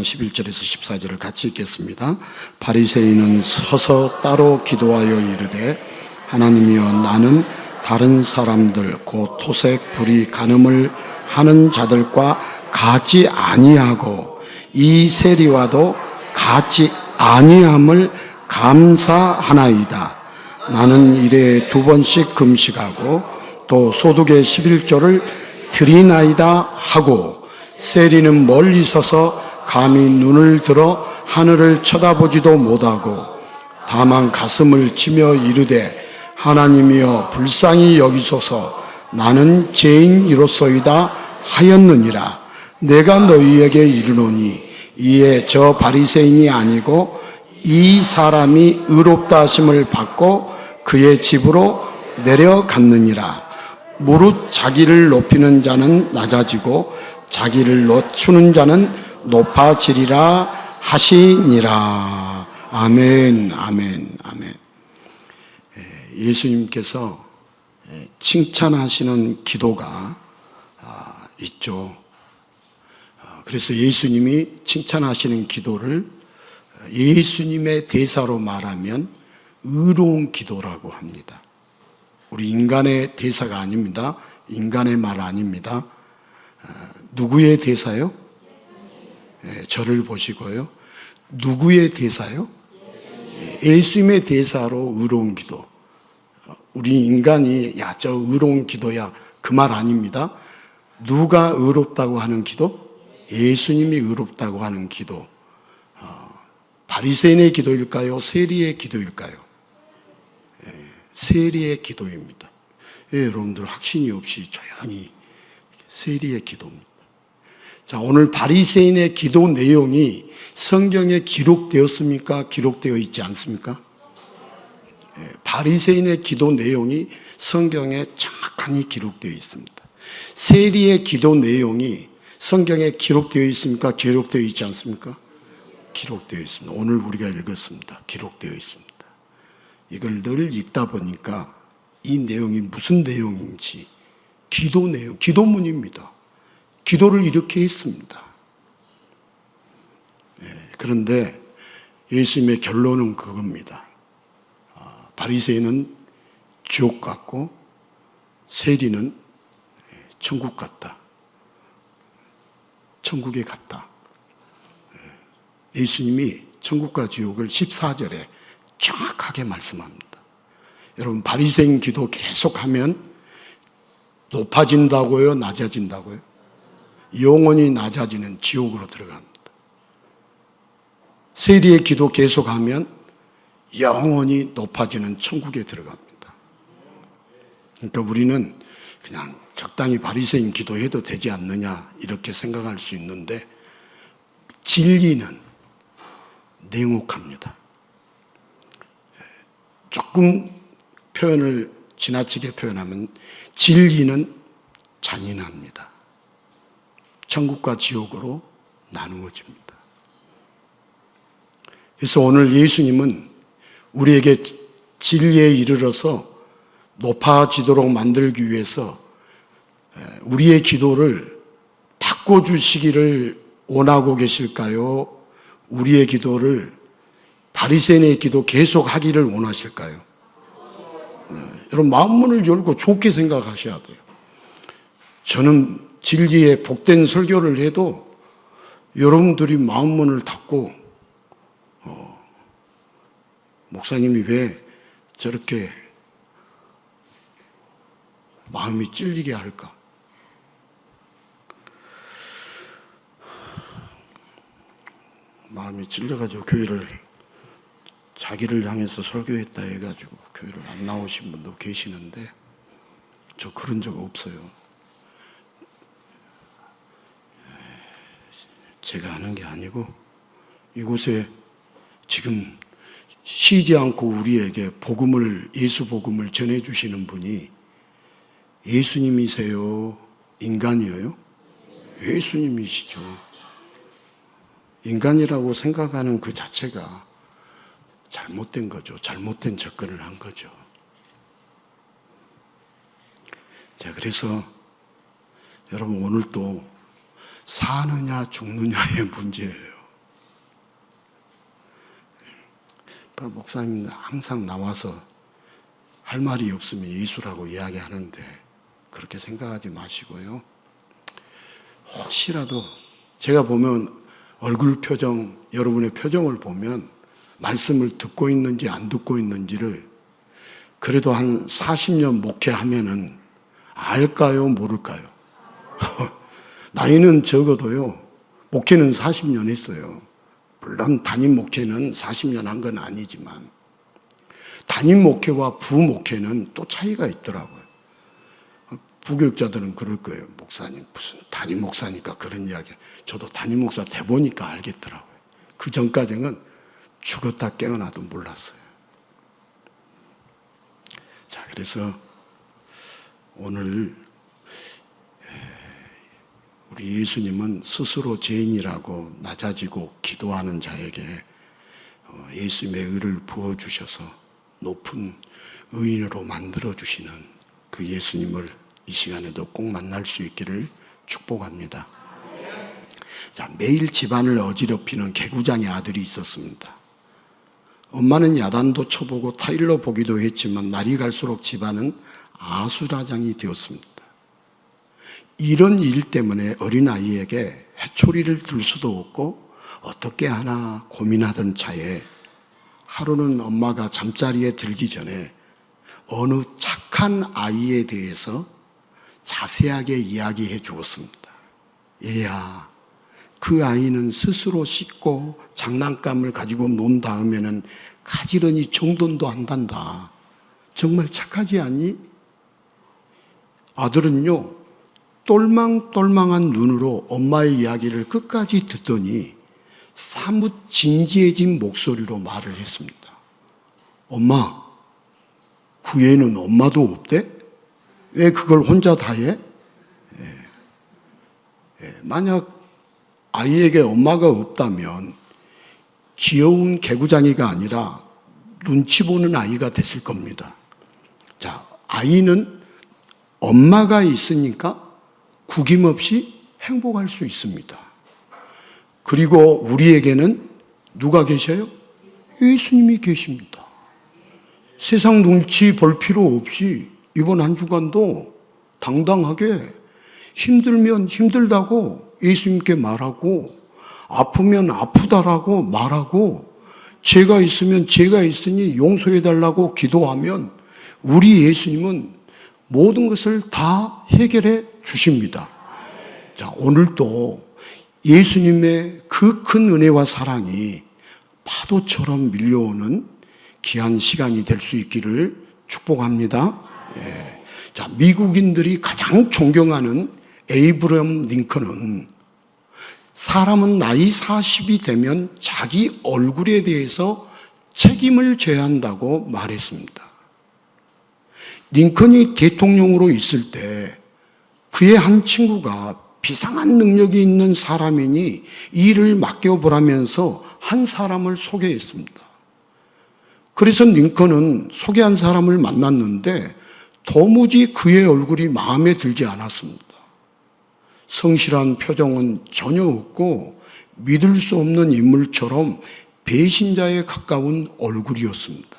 11절에서 14절을 같이 읽겠습니다. 바리새인은 서서 따로 기도하여 이르되 하나님이여 나는 다른 사람들 곧 토색 불의 간음을 하는 자들과 같이 아니하고 이 세리와도 같이 아니함을 감사하나이다. 나는 일에 2번씩 금식하고 또 소득의 11조를 드리나이다 하고 세리는 멀리 서서 감히 눈을 들어 하늘을 쳐다보지도 못하고 다만 가슴을 치며 이르되 하나님이여 불쌍히 여기소서 나는 죄인이로소이다 하였느니라. 내가 너희에게 이르노니 이에 저 바리새인이 아니고 이 사람이 의롭다 하심을 받고 그의 집으로 내려갔느니라. 무릇 자기를 높이는 자는 낮아지고 자기를 낮추는 자는 높아지리라 하시니라. 아멘, 아멘, 아멘. 예수님께서 칭찬하시는 기도가 있죠. 그래서 예수님이 칭찬하시는 기도를 예수님의 대사로 말하면 의로운 기도라고 합니다. 우리 인간의 대사가 아닙니다. 인간의 말 아닙니다. 누구의 대사요? 저를 보시고요. 누구의 대사요? 예수님의 대사로 의로운 기도. 우리 인간이 야, 저 의로운 기도야 그 말 아닙니다. 누가 의롭다고 하는 기도? 예수님이 의롭다고 하는 기도. 바리새인의 기도일까요? 세리의 기도일까요? 세리의 기도입니다. 여러분들 확신이 없이 조용히 세리의 기도입니다. 자, 오늘 바리새인의 기도 내용이 성경에 기록되었습니까? 기록되어 있지 않습니까? 바리새인의 기도 내용이 성경에 정확하게 기록되어 있습니다. 세리의 기도 내용이 성경에 기록되어 있습니까? 기록되어 있지 않습니까? 기록되어 있습니다. 오늘 우리가 읽었습니다. 기록되어 있습니다. 이걸 늘 읽다 보니까 이 내용이 무슨 내용인지 기도 내용, 기도문입니다. 기도를 이렇게 했습니다. 그런데 예수님의 결론은 그겁니다. 바리새인은 지옥 같고 세리는 천국 같다. 천국에 갔다. 예수님이 천국과 지옥을 14절에 정확하게 말씀합니다. 여러분 바리새인 기도 계속하면 높아진다고요? 낮아진다고요? 영원히 낮아지는 지옥으로 들어갑니다. 세리의 기도 계속하면 영원히 높아지는 천국에 들어갑니다. 그러니까 우리는 그냥 적당히 바리새인 기도해도 되지 않느냐 이렇게 생각할 수 있는데 진리는 냉혹합니다. 조금 표현을 지나치게 표현하면 진리는 잔인합니다. 천국과 지옥으로 나누어집니다. 그래서 오늘 예수님은 우리에게 진리에 이르러서 높아지도록 만들기 위해서 우리의 기도를 바꿔주시기를 원하고 계실까요? 우리의 기도를 바리새인의 기도 계속 하기를 원하실까요? 여러분 마음문을 열고 좋게 생각하셔야 돼요. 저는 진리에 복된 설교를 해도 여러분들이 마음문을 닫고 목사님이 왜 저렇게 마음이 찔리게 할까? 마음이 찔려가지고 교회를 자기를 향해서 설교했다 해가지고 교회를 안 나오신 분도 계시는데 저 그런 적 없어요. 제가 하는 게 아니고 이곳에 지금 쉬지 않고 우리에게 복음을, 예수 복음을 전해주시는 분이 예수님이세요? 인간이에요? 예수님이시죠. 인간이라고 생각하는 그 자체가 잘못된 거죠. 잘못된 접근을 한 거죠. 자, 그래서 여러분 오늘도 사느냐 죽느냐의 문제예요. 목사님 항상 나와서 할 말이 없으면 예수라고 이야기하는데 그렇게 생각하지 마시고요. 혹시라도 제가 보면 얼굴 표정, 여러분의 표정을 보면 말씀을 듣고 있는지 안 듣고 있는지를 그래도 한 40년 목회하면은 알까요? 모를까요? 나이는 적어도요, 목회는 40년 했어요. 물론 담임 목회는 40년 한 건 아니지만 담임 목회와 부목회는 또 차이가 있더라고요. 부교육자들은 그럴 거예요. 목사님 무슨 담임 목사니까 그런 이야기. 저도 담임 목사 돼보니까 알겠더라고요. 그 전까지는 죽었다 깨어나도 몰랐어요. 자, 그래서 오늘 우리 예수님은 스스로 죄인이라고 낮아지고 기도하는 자에게 예수님의 의를 부어주셔서 높은 의인으로 만들어주시는 그 예수님을 이 시간에도 꼭 만날 수 있기를 축복합니다. 자, 매일 집안을 어지럽히는 개구장의 아들이 있었습니다. 엄마는 야단도 쳐보고 타일러 보기도 했지만 날이 갈수록 집안은 아수라장이 되었습니다. 이런 일 때문에 어린아이에게 해초리를 들 수도 없고 어떻게 하나 고민하던 차에 하루는 엄마가 잠자리에 들기 전에 어느 착한 아이에 대해서 자세하게 이야기해 주었습니다. 얘야, 그 아이는 스스로 씻고 장난감을 가지고 논 다음에는 가지런히 정돈도 한단다. 정말 착하지 않니? 아들은요, 똘망똘망한 눈으로 엄마의 이야기를 끝까지 듣더니 사뭇 진지해진 목소리로 말을 했습니다. 엄마, 그 애는 엄마도 없대? 왜 그걸 혼자 다 해? 만약 아이에게 엄마가 없다면 귀여운 개구장이가 아니라 눈치 보는 아이가 됐을 겁니다. 자, 아이는 엄마가 있으니까 구김없이 행복할 수 있습니다. 그리고 우리에게는 누가 계셔요? 예수님이 계십니다. 세상 눈치 볼 필요 없이 이번 한 주간도 당당하게 힘들면 힘들다고 예수님께 말하고 아프면 아프다라고 말하고 죄가 있으면 죄가 있으니 용서해달라고 기도하면 우리 예수님은 모든 것을 다 해결해 주십니다. 자, 오늘도 예수님의 그 큰 은혜와 사랑이 파도처럼 밀려오는 귀한 시간이 될 수 있기를 축복합니다. 예. 자, 미국인들이 가장 존경하는 에이브러함 링컨은 사람은 나이 40이 되면 자기 얼굴에 대해서 책임을 져야 한다고 말했습니다. 링컨이 대통령으로 있을 때 그의 한 친구가 비상한 능력이 있는 사람이니 일을 맡겨보라면서 한 사람을 소개했습니다. 그래서 링컨은 소개한 사람을 만났는데 도무지 그의 얼굴이 마음에 들지 않았습니다. 성실한 표정은 전혀 없고 믿을 수 없는 인물처럼 배신자에 가까운 얼굴이었습니다.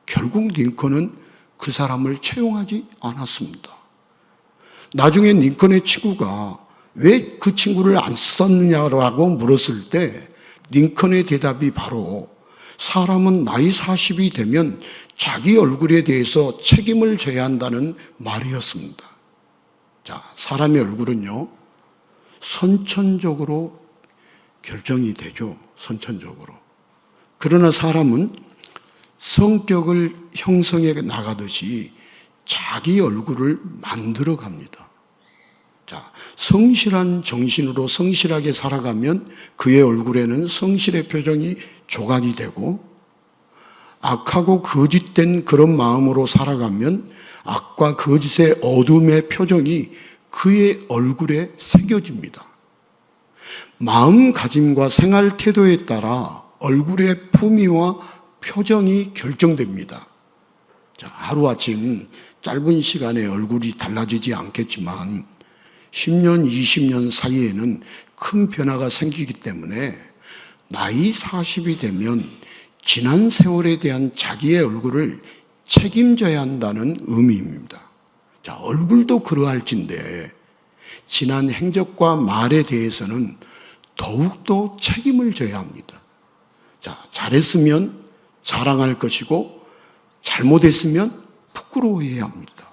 결국 링컨은 그 사람을 채용하지 않았습니다. 나중에 링컨의 친구가 왜 그 친구를 안 썼느냐고 물었을 때 링컨의 대답이 바로 사람은 나이 40이 되면 자기 얼굴에 대해서 책임을 져야 한다는 말이었습니다. 자, 사람의 얼굴은요, 선천적으로 결정이 되죠. 선천적으로. 그러나 사람은 성격을 형성해 나가듯이 자기 얼굴을 만들어 갑니다. 자, 성실한 정신으로 성실하게 살아가면 그의 얼굴에는 성실의 표정이 조각이 되고, 악하고 거짓된 그런 마음으로 살아가면 악과 거짓의 어둠의 표정이 그의 얼굴에 새겨집니다. 마음가짐과 생활 태도에 따라 얼굴의 품위와 표정이 결정됩니다. 자, 하루아침 짧은 시간에 얼굴이 달라지지 않겠지만 10년, 20년 사이에는 큰 변화가 생기기 때문에 나이 40이 되면 지난 세월에 대한 자기의 얼굴을 책임져야 한다는 의미입니다. 자, 얼굴도 그러할진데 지난 행적과 말에 대해서는 더욱더 책임을 져야 합니다. 자, 잘했으면 자랑할 것이고 잘못했으면 부끄러워해야 합니다.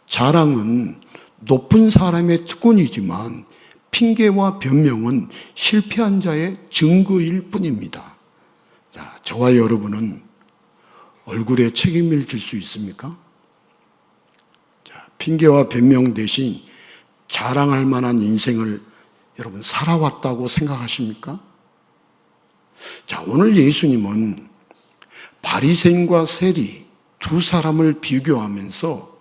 자랑은 높은 사람의 특권이지만 핑계와 변명은 실패한 자의 증거일 뿐입니다. 자, 저와 여러분은 얼굴에 책임을 질 수 있습니까? 자, 핑계와 변명 대신 자랑할 만한 인생을 여러분 살아왔다고 생각하십니까? 자, 오늘 예수님은 바리새인과 세리 두 사람을 비교하면서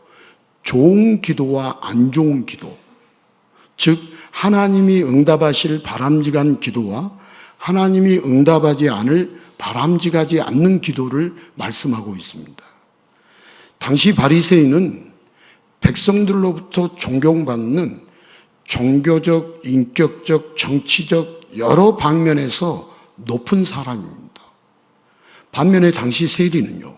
좋은 기도와 안 좋은 기도, 즉 하나님이 응답하실 바람직한 기도와 하나님이 응답하지 않을 바람직하지 않는 기도를 말씀하고 있습니다. 당시 바리새인은 백성들로부터 존경받는 종교적, 인격적, 정치적 여러 방면에서 높은 사람입니다. 반면에 당시 세리는요,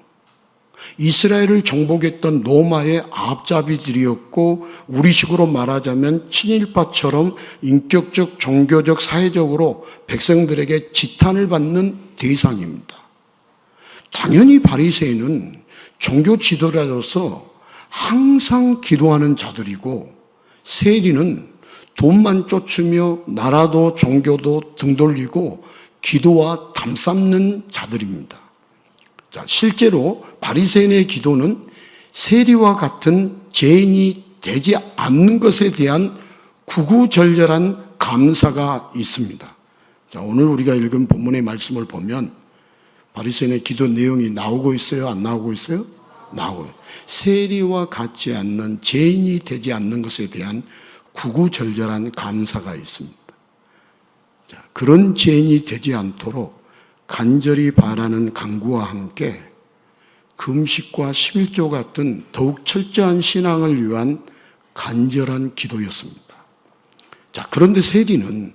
이스라엘을 정복했던 로마의 앞잡이들이었고 우리식으로 말하자면 친일파처럼 인격적, 종교적, 사회적으로 백성들에게 지탄을 받는 대상입니다. 당연히 바리새인은 종교 지도자로서 항상 기도하는 자들이고 세리는 돈만 쫓으며 나라도 종교도 등 돌리고 기도와 담쌓는 자들입니다. 자, 실제로 바리새인의 기도는 세리와 같은 죄인이 되지 않는 것에 대한 구구절절한 감사가 있습니다. 자, 오늘 우리가 읽은 본문의 말씀을 보면 바리새인의 기도 내용이 나오고 있어요? 안 나오고 있어요? 나오고요. 세리와 같지 않는 죄인이 되지 않는 것에 대한 구구절절한 감사가 있습니다. 자, 그런 죄인이 되지 않도록 간절히 바라는 간구와 함께 금식과 11조 같은 더욱 철저한 신앙을 위한 간절한 기도였습니다. 자, 그런데 세리는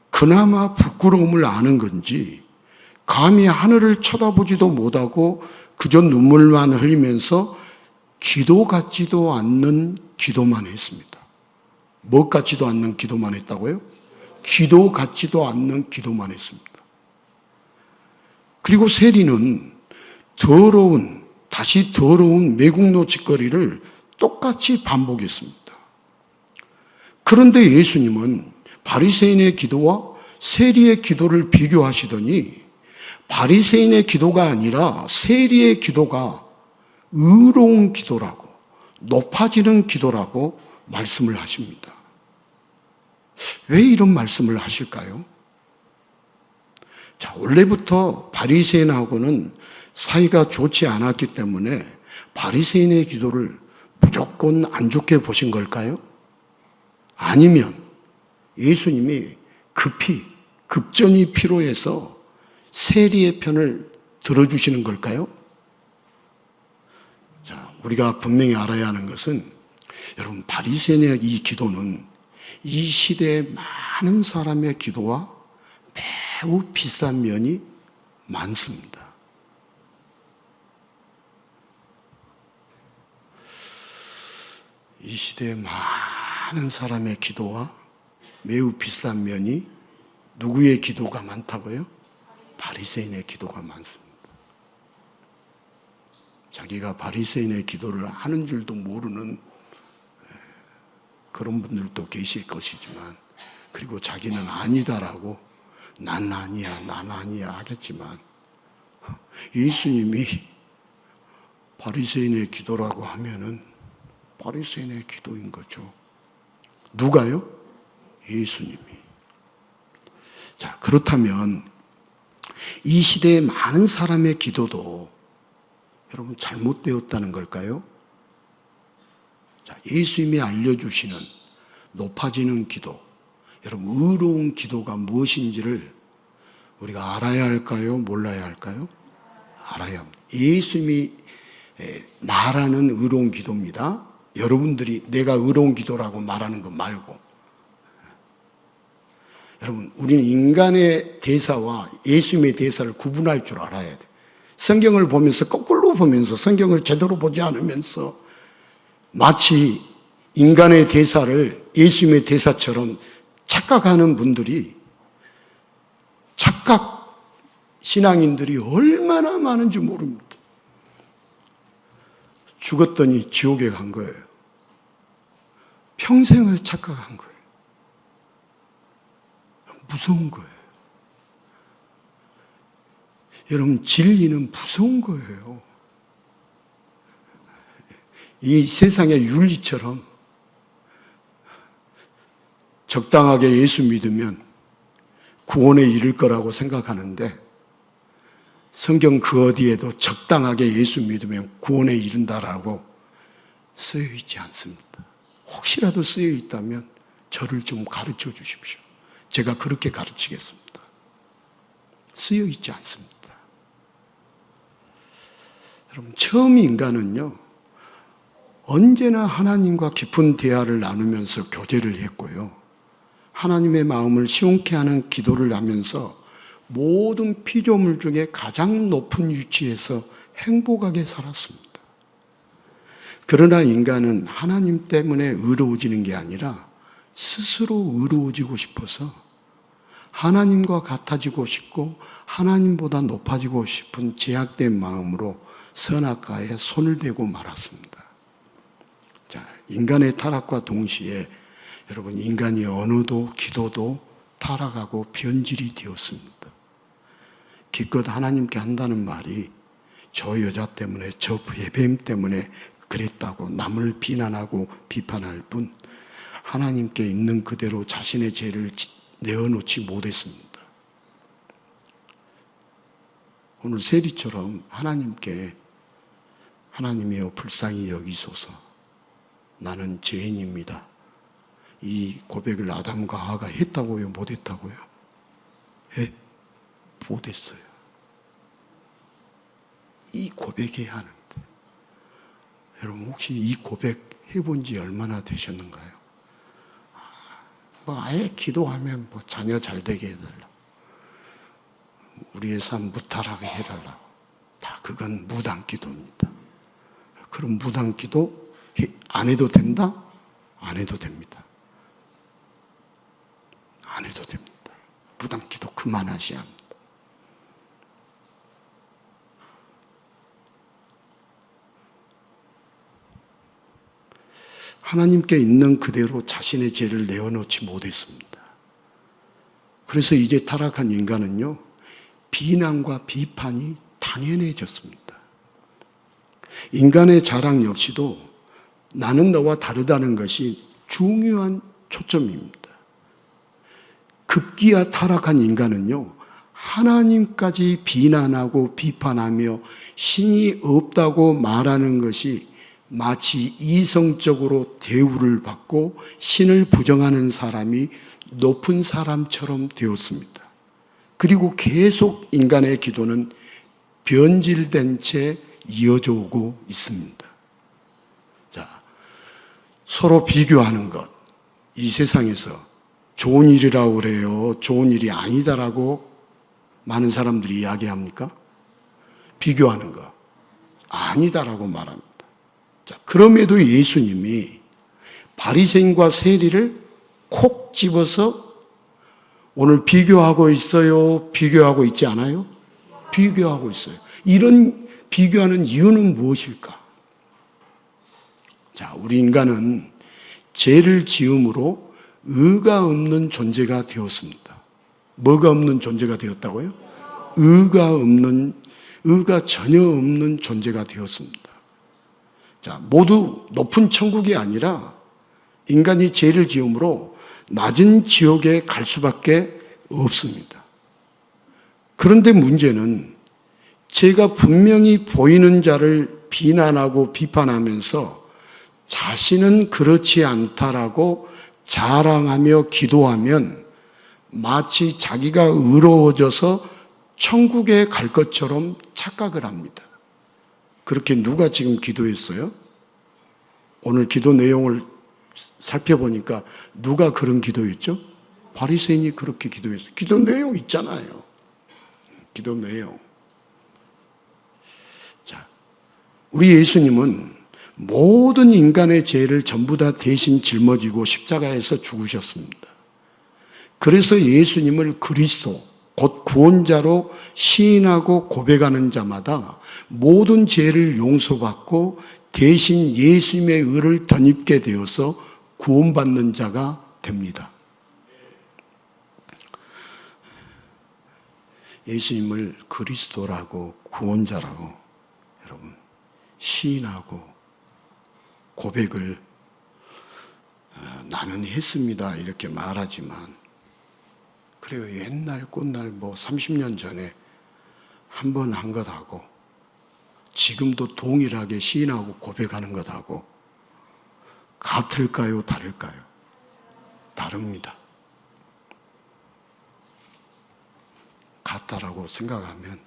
그나마 부끄러움을 아는 건지 감히 하늘을 쳐다보지도 못하고 그저 눈물만 흘리면서 기도 같지도 않는 기도만 했습니다. 뭐 같지도 않는 기도만 했다고요? 기도 같지도 않는 기도만 했습니다. 그리고 세리는 다시 더러운 매국노 짓거리를 똑같이 반복했습니다. 그런데 예수님은 바리새인의 기도와 세리의 기도를 비교하시더니 바리새인의 기도가 아니라 세리의 기도가 의로운 기도라고, 높아지는 기도라고 말씀을 하십니다. 왜 이런 말씀을 하실까요? 자, 원래부터 바리새인하고는 사이가 좋지 않았기 때문에 바리새인의 기도를 무조건 안 좋게 보신 걸까요? 아니면 예수님이 급전이 필요해서 세리의 편을 들어주시는 걸까요? 자, 우리가 분명히 알아야 하는 것은 여러분, 바리새인의 이 기도는 이 시대의 많은 사람의 기도와 매우 비싼 면이 많습니다. 이 시대의 많은 사람의 기도와 매우 비싼 면이 누구의 기도가 많다고요? 바리새인의 기도가 많습니다. 자기가 바리새인의 기도를 하는 줄도 모르는 그런 분들도 계실 것이지만, 그리고 자기는 아니다라고 난 아니야 하겠지만, 예수님이 바리새인의 기도라고 하면은 바리새인의 기도인 거죠. 누가요? 예수님이. 자, 그렇다면 이 시대의 많은 사람의 기도도 여러분 잘못되었다는 걸까요? 자, 예수님이 알려주시는 높아지는 기도, 여러분 의로운 기도가 무엇인지를 우리가 알아야 할까요? 몰라야 할까요? 알아야 합니다. 예수님이 말하는 의로운 기도입니다. 여러분들이 내가 의로운 기도라고 말하는 것 말고, 여러분, 우리는 인간의 대사와 예수님의 대사를 구분할 줄 알아야 돼. 성경을 보면서 거꾸로 보면서 성경을 제대로 보지 않으면서 마치 인간의 대사를 예수님의 대사처럼 착각하는 분들이, 착각 신앙인들이 얼마나 많은지 모릅니다. 죽었더니 지옥에 간 거예요. 평생을 착각한 거예요. 무서운 거예요. 여러분, 진리는 무서운 거예요. 이 세상의 윤리처럼 적당하게 예수 믿으면 구원에 이를 거라고 생각하는데, 성경 그 어디에도 적당하게 예수 믿으면 구원에 이른다라고 쓰여 있지 않습니다. 혹시라도 쓰여 있다면 저를 좀 가르쳐 주십시오. 제가 그렇게 가르치겠습니다. 쓰여 있지 않습니다. 여러분, 처음 인간은요, 언제나 하나님과 깊은 대화를 나누면서 교제를 했고요, 하나님의 마음을 시원케 하는 기도를 하면서 모든 피조물 중에 가장 높은 위치에서 행복하게 살았습니다. 그러나 인간은 하나님 때문에 의로워지는 게 아니라 스스로 의로워지고 싶어서 하나님과 같아지고 싶고 하나님보다 높아지고 싶은 제약된 마음으로 선악과에 손을 대고 말았습니다. 자, 인간의 타락과 동시에 여러분, 인간의 언어도 기도도 타락하고 변질이 되었습니다. 기껏 하나님께 한다는 말이 저 여자 때문에, 저 뱀 때문에 그랬다고 남을 비난하고 비판할 뿐 하나님께 있는 그대로 자신의 죄를 내어놓지 못했습니다. 오늘 세리처럼 하나님께, 하나님이여 불쌍히 여기소서, 나는 죄인입니다, 이 고백을 아담과 하와가 했다고요? 못했다고요? 못했어요. 이 고백해야 하는데, 여러분 혹시 이 고백 해본 지 얼마나 되셨는가요? 아예 기도하면 자녀 잘 되게 해달라, 우리의 삶 무탈하게 해달라, 다 그건 무당기도입니다. 그럼 무당기도 안 해도 된다? 안 해도 됩니다. 안 해도 됩니다. 무당기도 그만하셔야 합니다. 하나님께 있는 그대로 자신의 죄를 내어놓지 못했습니다. 그래서 이제 타락한 인간은요, 비난과 비판이 당연해졌습니다. 인간의 자랑 역시도 나는 너와 다르다는 것이 중요한 초점입니다. 급기야 타락한 인간은요, 하나님까지 비난하고 비판하며 신이 없다고 말하는 것이 마치 이성적으로 대우를 받고 신을 부정하는 사람이 높은 사람처럼 되었습니다. 그리고 계속 인간의 기도는 변질된 채 이어져 오고 있습니다. 자, 서로 비교하는 것, 이 세상에서 좋은 일이라고 그래요, 좋은 일이 아니다라고 많은 사람들이 이야기합니까? 비교하는 것, 아니다라고 말합니다. 자, 그럼에도 예수님이 바리새인과 세리를 콕 집어서 오늘 비교하고 있어요? 비교하고 있지 않아요? 비교하고 있어요. 이런 비교하는 이유는 무엇일까? 자, 우리 인간은 죄를 지음으로 의가 없는 존재가 되었습니다. 뭐가 없는 존재가 되었다고요? 의가 전혀 없는 존재가 되었습니다. 자, 모두 높은 천국이 아니라 인간이 죄를 지음으로 낮은 지옥에 갈 수밖에 없습니다. 그런데 문제는 죄가 분명히 보이는 자를 비난하고 비판하면서 자신은 그렇지 않다라고 자랑하며 기도하면 마치 자기가 의로워져서 천국에 갈 것처럼 착각을 합니다. 그렇게 누가 지금 기도했어요? 오늘 기도 내용을 살펴보니까 누가 그런 기도했죠? 바리새인이 그렇게 기도했어요. 기도 내용 있잖아요. 기도 내용. 자, 우리 예수님은 모든 인간의 죄를 전부 다 대신 짊어지고 십자가에서 죽으셨습니다. 그래서 예수님을 그리스도, 곧 구원자로 시인하고 고백하는 자마다 모든 죄를 용서받고 대신 예수님의 의를 덧입게 되어서 구원받는 자가 됩니다. 예수님을 그리스도라고 구원자라고 여러분 시인하고 고백을 나는 했습니다 이렇게 말하지만 그래요. 옛날 꽃날 30년 전에 한 번 한 것하고 지금도 동일하게 시인하고 고백하는 것하고 같을까요? 다를까요? 다릅니다. 같다라고 생각하면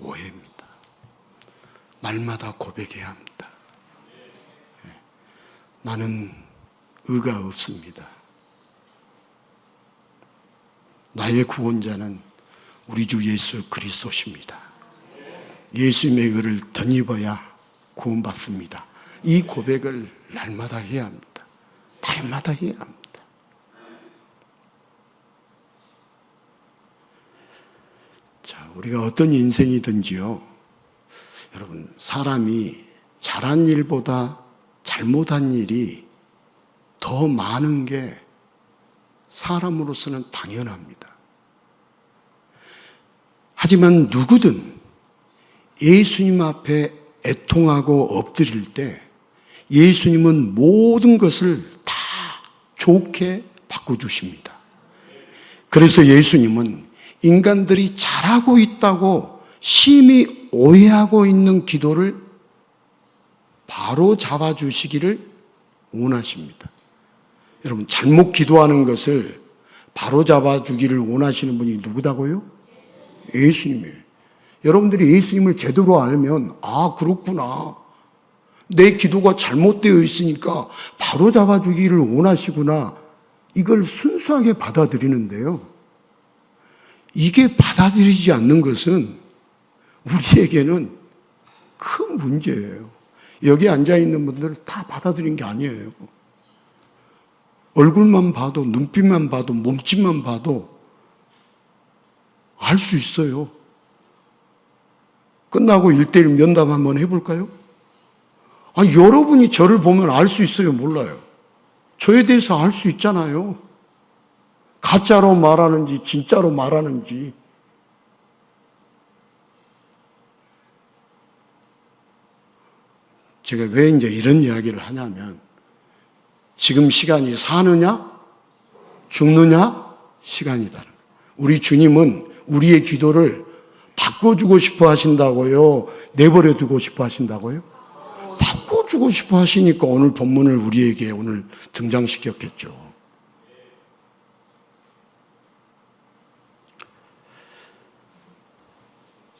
오해입니다. 날마다 고백해야 합니다. 나는 의가 없습니다. 나의 구원자는 우리 주 예수 그리스도십니다. 예수님의 의를 덧입어야 구원받습니다. 이 고백을 날마다 해야 합니다. 날마다 해야 합니다. 자, 우리가 어떤 인생이든지요. 여러분, 사람이 잘한 일보다 잘못한 일이 더 많은 게 사람으로서는 당연합니다. 하지만 누구든 예수님 앞에 애통하고 엎드릴 때 예수님은 모든 것을 다 좋게 바꿔주십니다. 그래서 예수님은 인간들이 잘하고 있다고 심히 오해하고 있는 기도를 바로 잡아주시기를 원하십니다. 여러분, 잘못 기도하는 것을 바로 잡아주기를 원하시는 분이 누구다고요? 예수님이에요. 여러분들이 예수님을 제대로 알면 아 그렇구나. 내 기도가 잘못되어 있으니까 바로 잡아주기를 원하시구나. 이걸 순수하게 받아들이는데요. 이게 받아들이지 않는 것은 우리에게는 큰 문제예요. 여기 앉아있는 분들은 다 받아들인 게 아니에요. 얼굴만 봐도, 눈빛만 봐도, 몸짓만 봐도 알 수 있어요. 끝나고 1:1 면담 한번 해볼까요? 여러분이 저를 보면 알 수 있어요? 몰라요? 저에 대해서 알 수 있잖아요. 가짜로 말하는지 진짜로 말하는지. 제가 왜 이제 이런 이야기를 하냐면 지금 시간이 사느냐 죽느냐 시간이다. 우리 주님은 우리의 기도를 바꿔주고 싶어 하신다고요? 내버려 두고 싶어 하신다고요? 바꿔주고 싶어 하시니까 오늘 본문을 우리에게 오늘 등장시켰겠죠.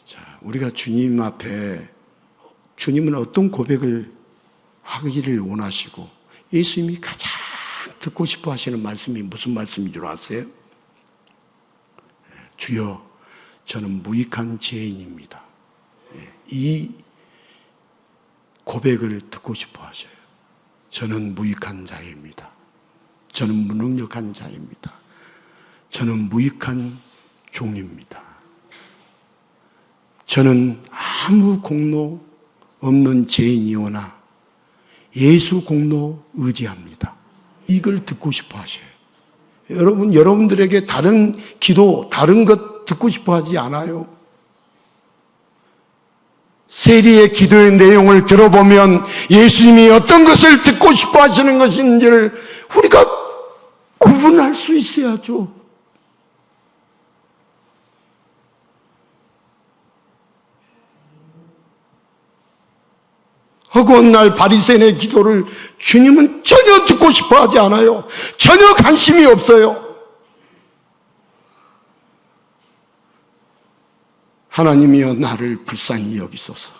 자, 우리가 주님 앞에 주님은 어떤 고백을 하기를 원하시고 예수님이 가장 듣고 싶어 하시는 말씀이 무슨 말씀인 줄 아세요? 주여, 저는 무익한 죄인입니다. 이 고백을 듣고 싶어 하셔요. 저는 무익한 자입니다. 저는 무능력한 자입니다. 저는 무익한 종입니다. 저는 아무 공로 없는 죄인이오나 예수 공로 의지합니다. 이걸 듣고 싶어 하셔요. 여러분들에게 다른 기도, 다른 것 듣고 싶어 하지 않아요. 세리의 기도의 내용을 들어보면 예수님이 어떤 것을 듣고 싶어 하시는 것인지를 우리가 구분할 수 있어야죠. 허구한 날 바리새인의 기도를 주님은 전혀 듣고 싶어 하지 않아요. 전혀 관심이 없어요. 하나님이여 나를 불쌍히 여기소서.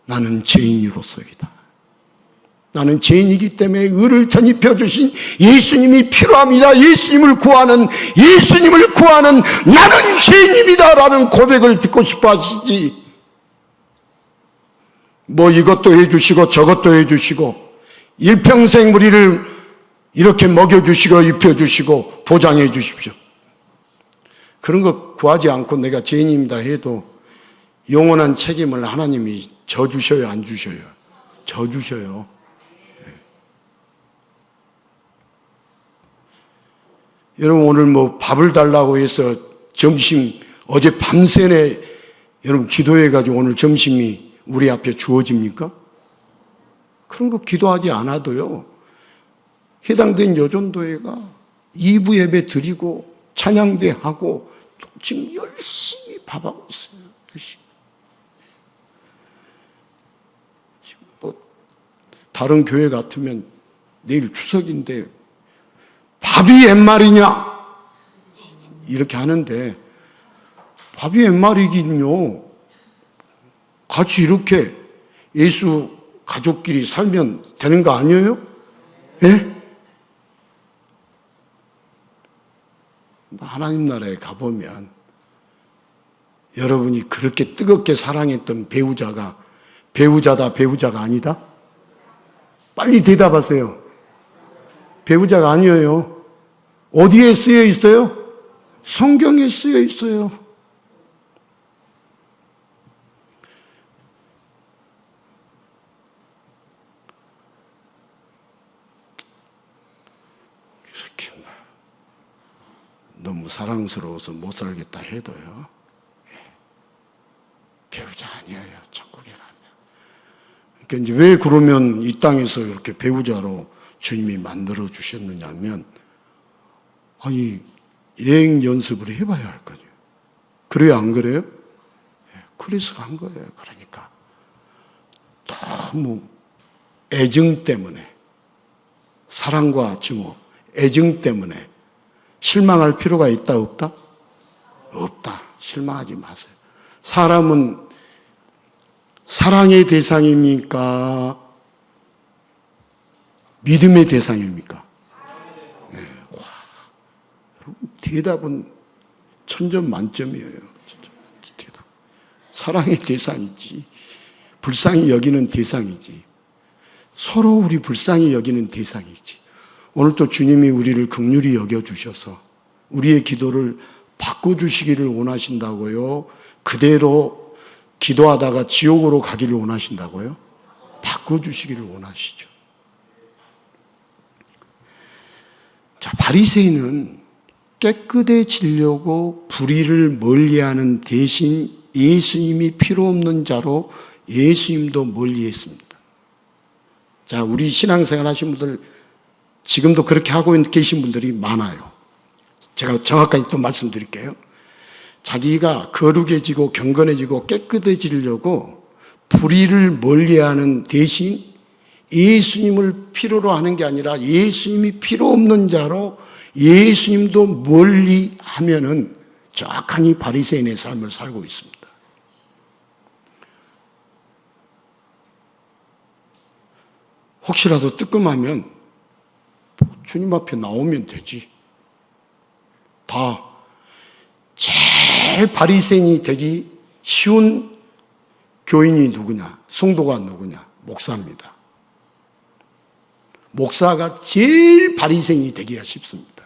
나는 죄인으로서이다. 나는 죄인이기 때문에 의를 전입해 주신 예수님이 필요합니다. 예수님을 구하는 나는 죄인입니다라는 고백을 듣고 싶어 하시지. 뭐 이것도 해주시고 저것도 해주시고 일평생 우리를 이렇게 먹여주시고 입혀주시고 보장해 주십시오. 그런 거 구하지 않고 내가 죄인입니다 해도 영원한 책임을 하나님이 져주셔요, 안 주셔요? 져주셔요. 여러분 오늘 뭐 밥을 달라고 해서 점심 어제 밤새내 여러분 기도해가지고 오늘 점심이 우리 앞에 주어집니까? 그런 거 기도하지 않아도요. 해당된 여전도회가 2부 예배 드리고 찬양대 하고 지금 열심히 밥하고 있어요. 열심히. 지금 뭐 다른 교회 같으면 내일 추석인데 밥이 옛말이냐? 이렇게 하는데 밥이 옛말이긴요. 같이 이렇게 예수 가족끼리 살면 되는 거 아니에요? 예? 하나님 나라에 가보면 여러분이 그렇게 뜨겁게 사랑했던 배우자가 배우자다, 배우자가 아니다? 빨리 대답하세요. 배우자가 아니에요. 어디에 쓰여 있어요? 성경에 쓰여 있어요. 이렇게 너무 사랑스러워서 못 살겠다 해도요. 배우자 아니에요. 천국에 가면. 그러니까 이제 왜 그러면 이 땅에서 이렇게 배우자로 주님이 만들어 주셨느냐면, 아니 여행 연습을 해봐야 할 거 아니에요. 그래요, 안 그래요? 그래서 간 거예요. 그러니까 너무 애정 때문에, 사랑과 증오, 애정 때문에 실망할 필요가 있다 없다? 없다. 실망하지 마세요. 사람은 사랑의 대상입니까? 믿음의 대상입니까? 네. 와, 여러분 대답은 천점 만점이에요. 대답. 사랑의 대상이지. 불쌍히 여기는 대상이지. 서로 우리 불쌍히 여기는 대상이지. 오늘 또 주님이 우리를 긍휼히 여겨주셔서 우리의 기도를 바꿔주시기를 원하신다고요? 그대로 기도하다가 지옥으로 가기를 원하신다고요? 바꿔주시기를 원하시죠. 자, 바리새인은 깨끗해지려고 불의를 멀리하는 대신 예수님이 필요 없는 자로 예수님도 멀리했습니다. 자, 우리 신앙생활 하신 분들 지금도 그렇게 하고 계신 분들이 많아요. 제가 정확하게 또 말씀드릴게요. 자기가 거룩해지고 경건해지고 깨끗해지려고 불의를 멀리하는 대신 예수님을 필요로 하는 게 아니라 예수님이 필요 없는 자로 예수님도 멀리하면은 정확하니 바리새인의 삶을 살고 있습니다. 혹시라도 뜨끔하면 주님 앞에 나오면 되지. 다 제일 바리새인이 되기 쉬운 교인이 누구냐? 성도가 누구냐? 목사입니다. 목사가 제일 바리새인이 되기가 쉽습니다.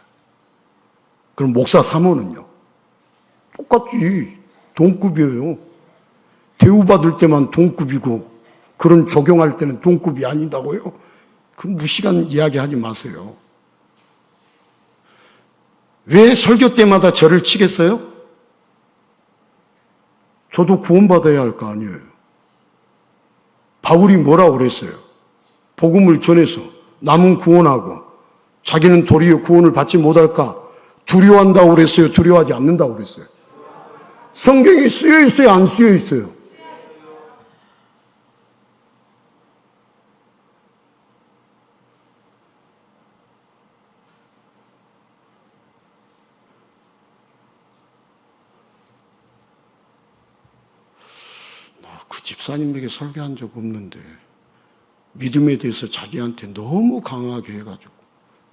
그럼 목사 사모는요? 똑같지. 동급이에요. 대우받을 때만 동급이고 그런 적용할 때는 동급이 아니다고요? 그 무시한 이야기 하지 마세요. 왜 설교 때마다 저를 치겠어요? 저도 구원받아야 할 거 아니에요. 바울이 뭐라고 그랬어요? 복음을 전해서 남은 구원하고 자기는 도리어 구원을 받지 못할까 두려워한다고 그랬어요? 두려워하지 않는다고 그랬어요? 성경에 쓰여 있어요? 안 쓰여 있어요? 그 집사님에게 설교한 적 없는데 믿음에 대해서 자기한테 너무 강하게 해가지고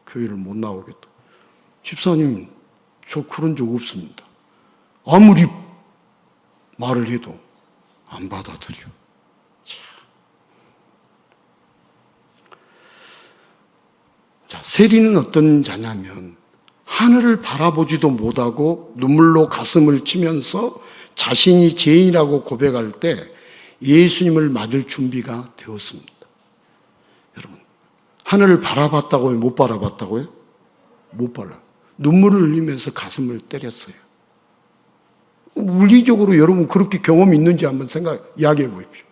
교회를 못 나오겠다. 집사님, 저 그런 적 없습니다. 아무리 말을 해도 안 받아들여. 자, 세리는 어떤 자냐면 하늘을 바라보지도 못하고 눈물로 가슴을 치면서 자신이 죄인이라고 고백할 때 예수님을 맞을 준비가 되었습니다. 여러분, 하늘을 바라봤다고요? 못 바라봤다고요? 못 바라. 눈물을 흘리면서 가슴을 때렸어요. 물리적으로 여러분 그렇게 경험이 있는지 한번 이야기해 보십시오.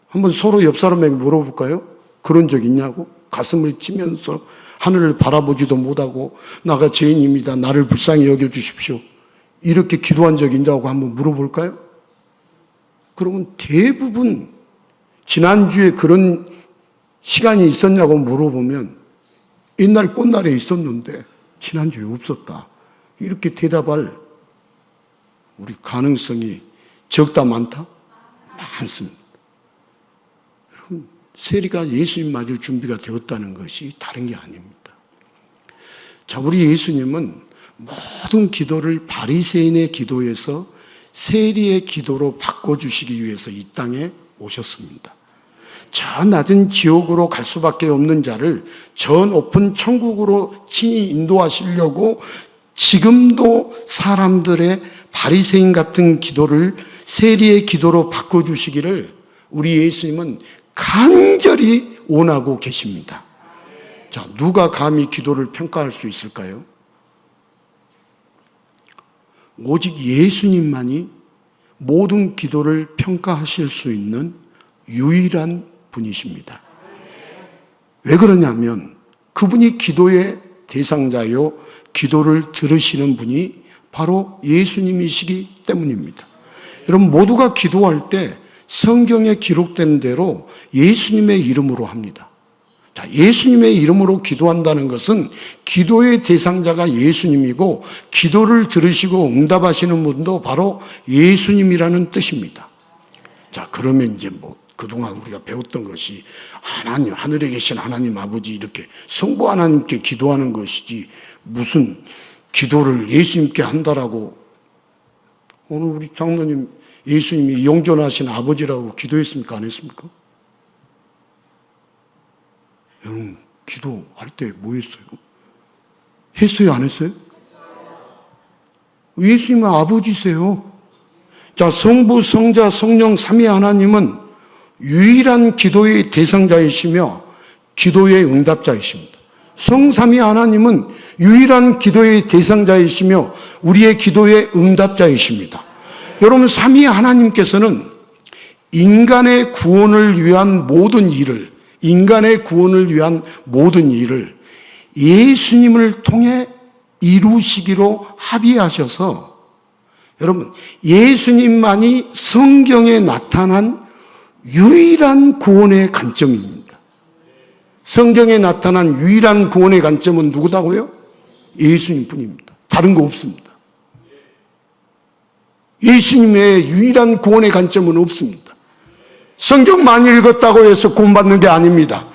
한번 서로 옆 사람에게 물어볼까요? 그런 적 있냐고? 가슴을 치면서 하늘을 바라보지도 못하고 나가 죄인입니다. 나를 불쌍히 여겨주십시오. 이렇게 기도한 적 있냐고 한번 물어볼까요? 그러면 대부분 지난주에 그런 시간이 있었냐고 물어보면 옛날 꽃날에 있었는데 지난주에 없었다. 이렇게 대답할 우리 가능성이 적다 많다? 많습니다. 여러분, 세리가 예수님 맞을 준비가 되었다는 것이 다른 게 아닙니다. 자, 우리 예수님은 모든 기도를 바리새인의 기도에서 세리의 기도로 바꿔주시기 위해서 이 땅에 오셨습니다. 저 낮은 지옥으로 갈 수밖에 없는 자를 저 높은 천국으로 친히 인도하시려고 지금도 사람들의 바리새인 같은 기도를 세리의 기도로 바꿔주시기를 우리 예수님은 간절히 원하고 계십니다. 자, 누가 감히 기도를 평가할 수 있을까요? 오직 예수님만이 모든 기도를 평가하실 수 있는 유일한 분이십니다. 왜 그러냐면 그분이 기도의 대상자요, 기도를 들으시는 분이 바로 예수님이시기 때문입니다. 여러분, 모두가 기도할 때 성경에 기록된 대로 예수님의 이름으로 합니다. 자, 예수님의 이름으로 기도한다는 것은 기도의 대상자가 예수님이고 기도를 들으시고 응답하시는 분도 바로 예수님이라는 뜻입니다. 자, 그러면 이제 그동안 우리가 배웠던 것이 하나님, 하늘에 계신 하나님 아버지 이렇게 성부 하나님께 기도하는 것이지 무슨 기도를 예수님께 한다라고. 오늘 우리 장로님 예수님이 영존하신 아버지라고 기도했습니까? 안 했습니까? 여러분, 기도할 때 뭐 했어요? 했어요? 안 했어요? 예수님은 아버지세요. 자, 성부, 성자, 성령 삼위 하나님은 유일한 기도의 대상자이시며 기도의 응답자이십니다. 성삼위 하나님은 유일한 기도의 대상자이시며 우리의 기도의 응답자이십니다. 여러분, 삼위 하나님께서는 인간의 구원을 위한 모든 일을 예수님을 통해 이루시기로 합의하셔서 여러분, 예수님만이 성경에 나타난 유일한 구원의 관점입니다. 성경에 나타난 유일한 구원의 관점은 누구다고요? 예수님 뿐입니다. 다른 거 없습니다. 예수님의 유일한 구원의 관점은 없습니다. 성경 많이 읽었다고 해서 구원받는 게 아닙니다.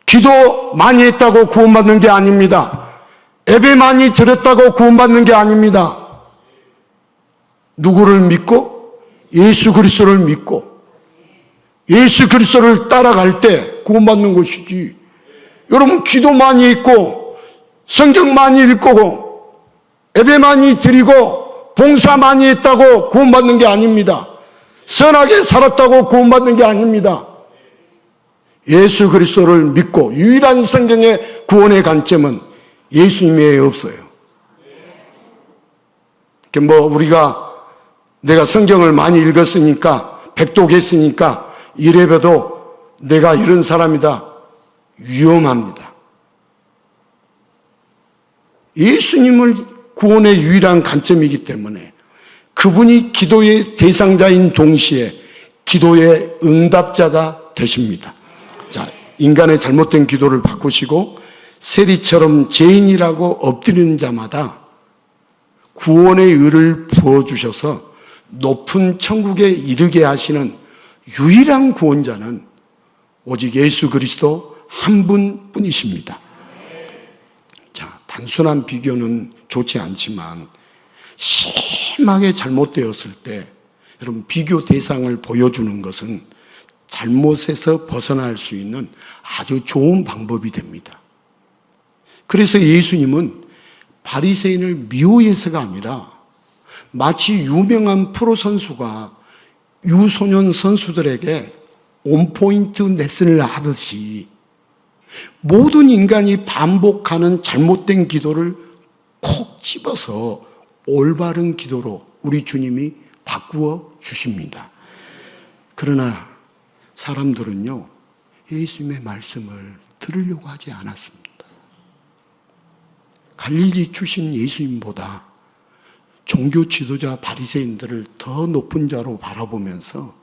기도 많이 했다고 구원받는 게 아닙니다. 예배 많이 드렸다고 구원받는 게 아닙니다. 누구를 믿고? 예수 그리스도를 믿고 예수 그리스도를 따라갈 때 구원받는 것이지. 여러분, 기도 많이 했고 성경 많이 읽고 예배 많이 드리고 봉사 많이 했다고 구원받는 게 아닙니다. 선하게 살았다고 구원받는 게 아닙니다. 예수 그리스도를 믿고 유일한 성경의 구원의 관점은 예수님 외에 없어요. 우리가 내가 성경을 많이 읽었으니까 백독했으니까 이래봬도 내가 이런 사람이다. 위험합니다. 예수님을 구원의 유일한 관점이기 때문에 그분이 기도의 대상자인 동시에 기도의 응답자가 되십니다. 자, 인간의 잘못된 기도를 바꾸시고 세리처럼 죄인이라고 엎드리는 자마다 구원의 의를 부어주셔서 높은 천국에 이르게 하시는 유일한 구원자는 오직 예수 그리스도 한 분뿐이십니다. 자, 단순한 비교는 좋지 않지만 심하게 잘못되었을 때 여러분 비교 대상을 보여주는 것은 잘못에서 벗어날 수 있는 아주 좋은 방법이 됩니다. 그래서 예수님은 바리새인을 미워해서가 아니라 마치 유명한 프로 선수가 유소년 선수들에게 온포인트 레슨을 하듯이 모든 인간이 반복하는 잘못된 기도를 콕 집어서 올바른 기도로 우리 주님이 바꾸어 주십니다. 그러나 사람들은요, 예수님의 말씀을 들으려고 하지 않았습니다. 갈릴리 출신 예수님보다 종교 지도자 바리새인들을 더 높은 자로 바라보면서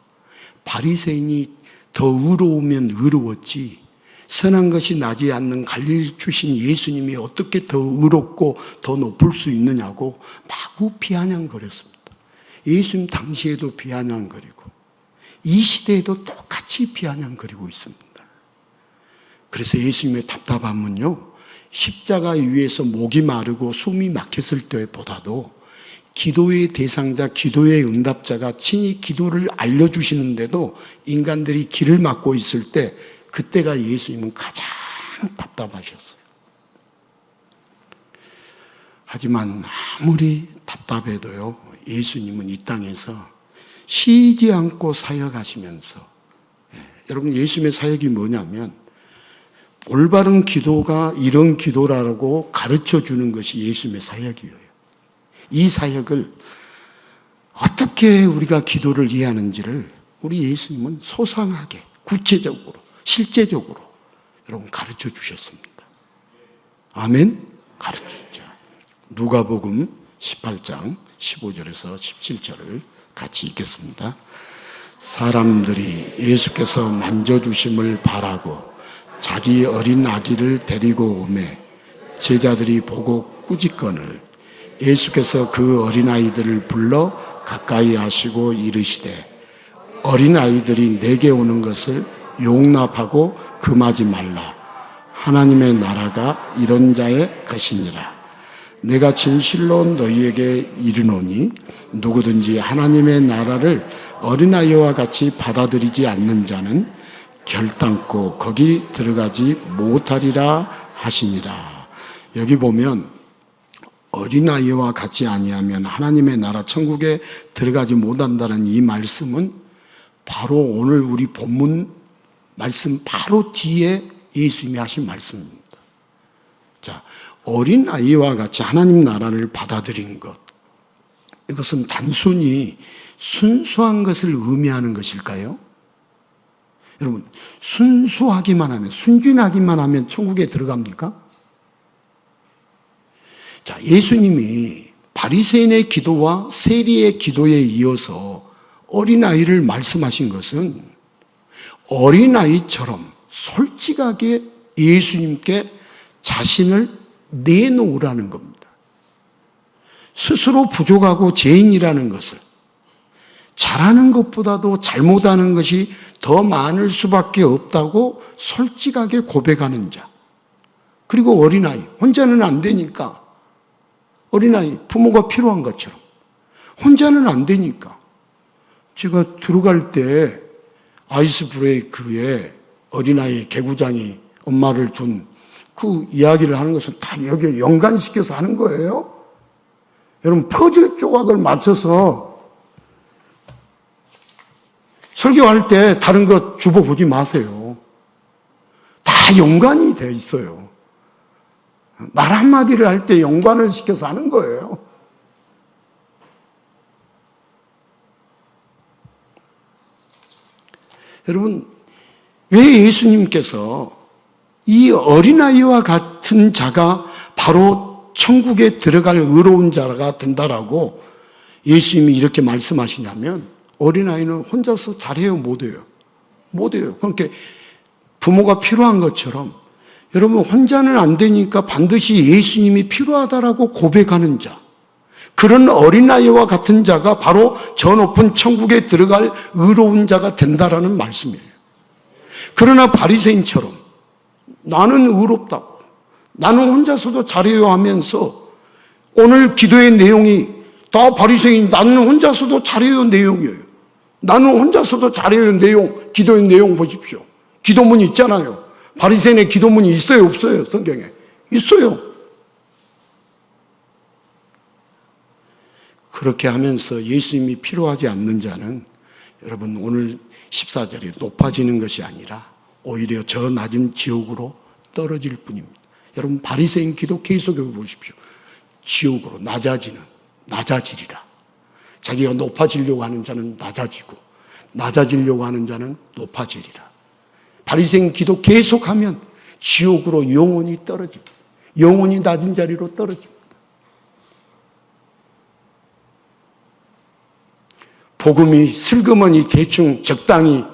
바리새인이 더 의로우면 의로웠지 선한 것이 나지 않는 갈릴리 출신 예수님이 어떻게 더 의롭고 더 높을 수 있느냐고 마구 비아냥거렸습니다. 예수님 당시에도 비아냥거리고 이 시대에도 똑같이 비아냥거리고 있습니다. 그래서 예수님의 답답함은요, 십자가 위에서 목이 마르고 숨이 막혔을 때보다도 기도의 대상자, 기도의 응답자가 친히 기도를 알려주시는데도 인간들이 길을 막고 있을 때 그때가 예수님은 가장 답답하셨어요. 하지만 아무리 답답해도요, 예수님은 이 땅에서 쉬지 않고 사역하시면서, 여러분 예수님의 사역이 뭐냐면 올바른 기도가 이런 기도라고 가르쳐 주는 것이 예수님의 사역이에요. 이 사역을 어떻게 우리가 기도를 이해하는지를 우리 예수님은 소상하게, 구체적으로, 실제적으로 여러분 가르쳐 주셨습니다. 아멘? 가르쳤죠. 누가복음 18장 15절에서 17절을 같이 읽겠습니다. 사람들이 예수께서 만져주심을 바라고 자기 어린 아기를 데리고 오매 제자들이 보고 꾸짖거늘 예수께서 그 어린아이들을 불러 가까이 하시고 이르시되 어린아이들이 내게 오는 것을 용납하고 금하지 말라. 하나님의 나라가 이런 자의 것이니라. 내가 진실로 너희에게 이르노니 누구든지 하나님의 나라를 어린아이와 같이 받아들이지 않는 자는 결단코 거기 들어가지 못하리라 하시니라. 여기 보면 어린아이와 같이 아니하면 하나님의 나라 천국에 들어가지 못한다는 이 말씀은 바로 오늘 우리 본문 말씀 바로 뒤에 예수님이 하신 말씀입니다. 자, 어린아이와 같이 하나님 나라를 받아들인 것, 이것은 단순히 순수한 것을 의미하는 것일까요? 여러분, 순수하기만 하면, 순진하기만 하면 천국에 들어갑니까? 자, 예수님이 바리새인의 기도와 세리의 기도에 이어서 어린아이를 말씀하신 것은 어린아이처럼 솔직하게 예수님께 자신을 내놓으라는 겁니다. 스스로 부족하고 죄인이라는 것을, 잘하는 것보다도 잘못하는 것이 더 많을 수밖에 없다고 솔직하게 고백하는 자. 그리고 어린아이, 혼자는 안 되니까 어린아이, 부모가 필요한 것처럼 혼자는 안 되니까 제가 들어갈 때 아이스 브레이크에 어린아이 개구장이 엄마를 둔 그 이야기를 하는 것은 다 여기에 연관시켜서 하는 거예요. 여러분, 퍼즐 조각을 맞춰서 설교할 때 다른 것 주보 보지 마세요. 다 연관이 돼 있어요. 말 한마디를 할 때 연관을 시켜서 하는 거예요. 여러분, 왜 예수님께서 이 어린아이와 같은 자가 바로 천국에 들어갈 의로운 자가 된다라고 예수님이 이렇게 말씀하시냐면, 어린아이는 혼자서 잘해요, 못해요? 못해요. 그러니까 부모가 필요한 것처럼 여러분, 혼자는 안 되니까 반드시 예수님이 필요하다라고 고백하는 자, 그런 어린아이와 같은 자가 바로 저 높은 천국에 들어갈 의로운 자가 된다라는 말씀이에요. 그러나 바리새인처럼 나는 의롭다고, 나는 혼자서도 잘해요 하면서 오늘 기도의 내용이 다 바리새인 나는 혼자서도 잘해요 내용이에요. 나는 혼자서도 잘해요 내용, 기도의 내용 보십시오. 기도문이 있잖아요. 바리새인의 기도문이 있어요 없어요? 성경에 있어요. 그렇게 하면서 예수님이 필요하지 않는 자는 여러분 오늘 14절에 높아지는 것이 아니라 오히려 저 낮은 지옥으로 떨어질 뿐입니다. 여러분 바리새인 기도 계속해 보십시오. 지옥으로 낮아지리라. 자기가 높아지려고 하는 자는 낮아지고 낮아지려고 하는 자는 높아지리라. 바리새인 기도 계속하면 지옥으로 영원히 떨어집니다. 영원히 낮은 자리로 떨어집니다. 복음이 슬그머니 대충 적당히